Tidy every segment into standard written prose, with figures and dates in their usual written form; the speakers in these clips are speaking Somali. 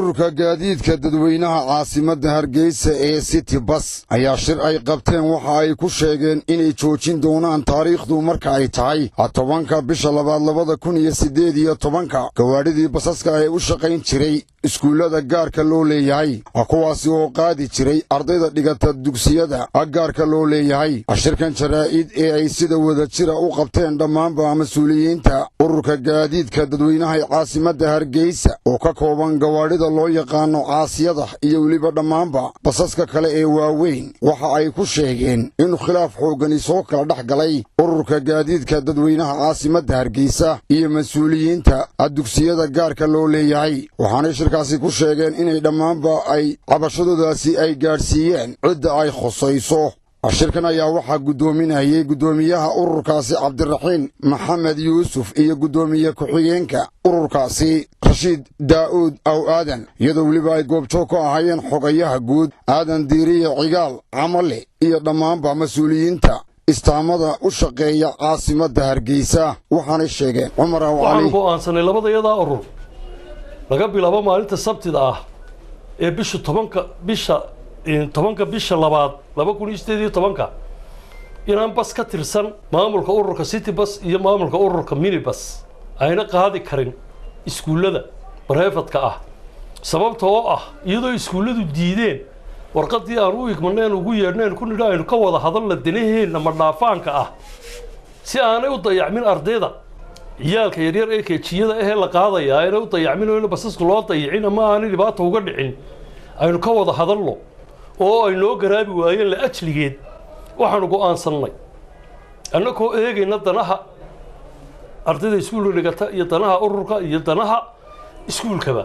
ururka gaadiidka dadweynaha caasimadda Hargeysa ee City Bus ayaa shir ay qabteen waxa ay ku sheegeen inay joojin doonaan taariikhdu marka ay tahay 10 bisha 2018 gawaadhidii basaska ay u shaqayn jiray iskuulada gaarka loo leeyahay kuwaasi oo qaadi jiray ardayda dhigata dugsiyada gaarka loo leeyahay shirkan jaraa'id ee ay sida wada jira u qabteen dhammaanba mas'uuliyiinta ururka gaadiidka dadweynaha caasimadda Hargeysa oo ka kooban gawaadhida loo yaqaano caasiyada iyo waliba dhammaanba basaska kale ee waaweyn waxa ay ku sheegeen in khilaaf xoogan soo kala dhaxgalay ururka gaadiidka dadweynaha caasimadda Hargeysa iyo mas'uuliyiinta dugsiyada gaarka loo leeyahay waxaana shirkaasi ku sheegeen inay dhammaanba ay cabashadoodaasi ay gaarsiiyeen cidda ay khusayso shirkan ayaa waxaa gudoominayay gudoomiyaha ururkaasi Cabdiraxiin Maxamed Yuusuf iyo gudoomiye ku-xigeenka ururkaasi Rashid Daawud aw Aadan iyadoo waliba ay goobjoog ka ahaayeen xogayaha guud Aadan Diiriye Cigaal Camale iyo dhammaanba mas'uuliyiinta istaamada u shaqeeya caasimadda Hargeysa waxaana sheegeen Umar waxaan go'aansanay labadayada urur laga bilaabo maalinta Sabtida ah ee bisha 10 bisha labaad 2018 inaan bas ka tirsan maamulka ururka City Bus iyo maamulka ururka Minibus ayna qaadi karin iskuulada private-ka ah sababtoo ah iyadoo iskuuladu diideen warqadii aan u igmaneen ugu yeerneen ku nidhaaynu ka wada hadal la danaheena ma dhaafaanka ah si aanay u dayacmin ardayda ciyaalka yaryar ee keejiyada ah la qaadaya ayna u dayacmin oo basasku loo dayicin ama aan dhibaato uga dhicin aynu ka wada hadalno oo ay noo garaabi waayeen la ajligeed waxaanu go'aansanay annagoo eegayna danaha ardayda iskuulka dhigata iyo danaha ururka iyo danaha iskuulkaba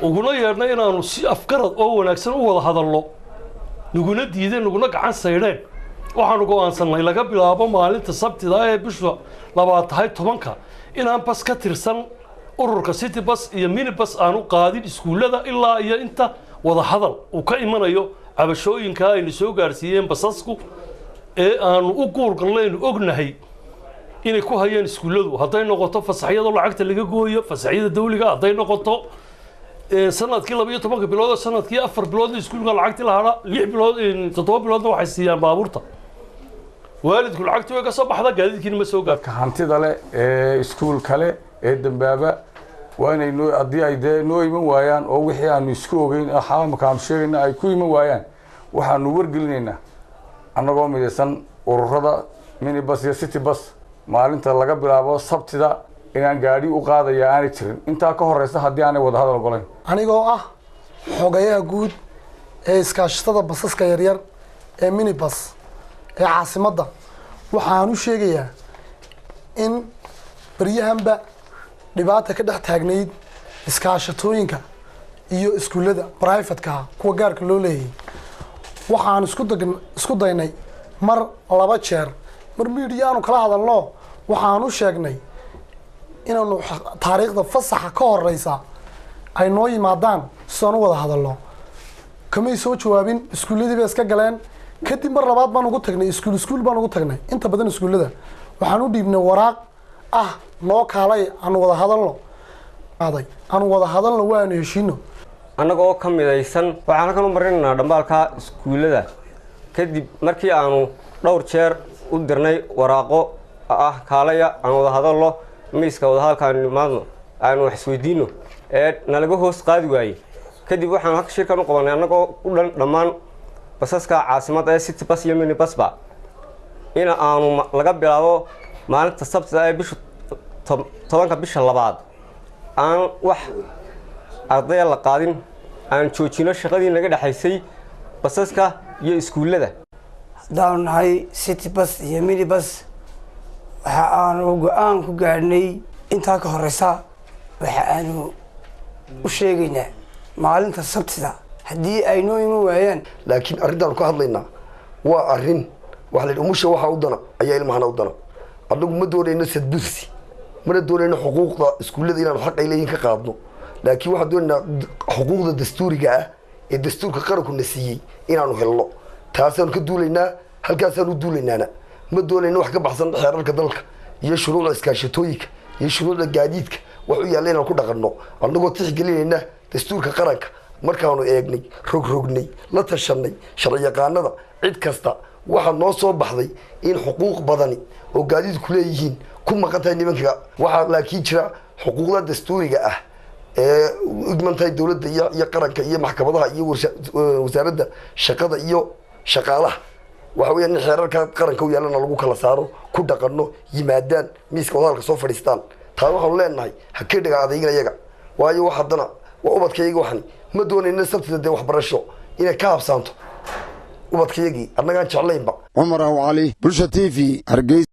uguna yeernay inaanu si afgarad oo wanaagsan u wada hadalno nuguna diideen nuguna gacan saydheen waxaanu go'aansanay laga bilaabo maalinta Sabtida ee bisha 20 inaan bas ka tirsan ururka City Bus iyo Minibus aanu qaadin iskuulada ilaa iyo inta wada hadal uu ka imanayo cabashooyinka ay soo gaarsiiyeen basasku ee aanu u guurgalnaynu ognahay inay ku hayeen iskuuladu haday noqoto fasaxyada lacagta laga gooyo fasaxyada dawliga haday noqoto sanadkii 12 bilood sanadkii 4 bilood iskuulka lacagta la hada 6 bilood 7 bilood waxay siiyaan baabuurta waalidku lacagtu way ka soo baxda gaadiidkiina ma soo gaarka hantida leh ee iskuul kale ee dambaaba waanay hadii ay noo iman waayaan oo wixii aanu isku ogeyn xaamka aan sheegayna ay ku iman waayaan waxaanu wargelinaynaa annagoo midaysan ururada Minibus iyo City Bus maalinta laga bilaabo Sabtida inaan gaari u qaadaya aan jirin inta ka horeysa hadii aanay wada hadal ogolayn anigoo ah xogayaha guud ee iskaashatada basaska yaryar ee Minibus ee caasimadda waxaan u sheegayaa in bariyahanba dhibaato ka dhex taagnayd iskaashatooyinka iyo iskuulada private-ka kuwa gaarka loo leeyahay waxaan isku daynay mar laba jeer mar miidiyaanu kala hadalno waxaan u sheegnay inaanu taariikhda fasaxa ka horeysa ay noo yimaadaan soo wada hadalno kamay soo jawaabin iskuuladii bay iska galeen kadib mar labaad baan ugu tagnay iskuul baan ugu tagnay inta badan iskuulada waxaan u dhiibnay waraaq noo kaalay aan wada hadalno waanu heshiino annagoo ka midaysan waxaan ka marinaynaa dhamaalka iskuulada kadib markii aanu dhowr jeer u dirnay waraaqo kaalaya aan wada hadalno miiska wada hadalkaan nimaadno aanu wax isweydiino ee nalaga hoos qaadi waayay kadib waxaan shirkan u qabanay annagoo u dhammaan basaska caasimadda ee City Bus iyo Minibus ba in aanu laga bilaabo maalinta Sabtida ee bisha 10 bisha labaad aan wax arday la qaadin aan joojino shaqadii naga dhaxaysay basaska iyo iskuulada hadaan nahay City Bus iyo Minibus waxa aanu go'aan ku gaarnay inta ka horeysa waxa aanu u sheegaynaa maalinta Sabtida hadii ay noo iman waayaan laakiin arrintan ka hadlaynaa waa arrin wax la umusha waxa u dana ayaa ilmahan u dana adigu ma doonayna sadbursi mana doonayna xuquuqda iskuulada inaan xaq ay leeyihiin ka qaadno laakiin waxa doonayna xuquuqda dastuuriga ah ee dastuurka qaranku nasiiyay inaanu helno taasaan ka duulaynaa halkaasaan u duulaynaana ma doonayna wax ka baxsan xeerarka dalka iyo shuruucda iskaashatooyinka iyo shuruucda gaadiidka wax u yaaleen ku dhaqanno annagoo tixgelinayna dastuurka qaranka markaanu eegnay rogrognay la tashanay sharci yaqaanada cid kasta waxa noo soo baxday in xuquuq badani oo gaadiidku leeyihiin ku maqan tahay nimanka waxa laakiin jira xuquuqda dastuuriga ah ee idmantahay dawladda iyo qaranka iyo maxkamadaha iyo wasaaradda shaqada iyo shaqaalaha waxa weeyaan xeerarka qaranka u yaalana lagu kala saaro ku dhaqanno yimaadaan miiska wadaalka soo fadhiistaan taa waxaanu leenahay ha ka dhaga adeegna iyaga waayo wax haddana waa ubadkayga waxani ma doonayna sabtida dee waxbarasho inay ka habsaanto ubadkaygii annagaan jeclaynba Umar Awali Bulsha TV Hargeysa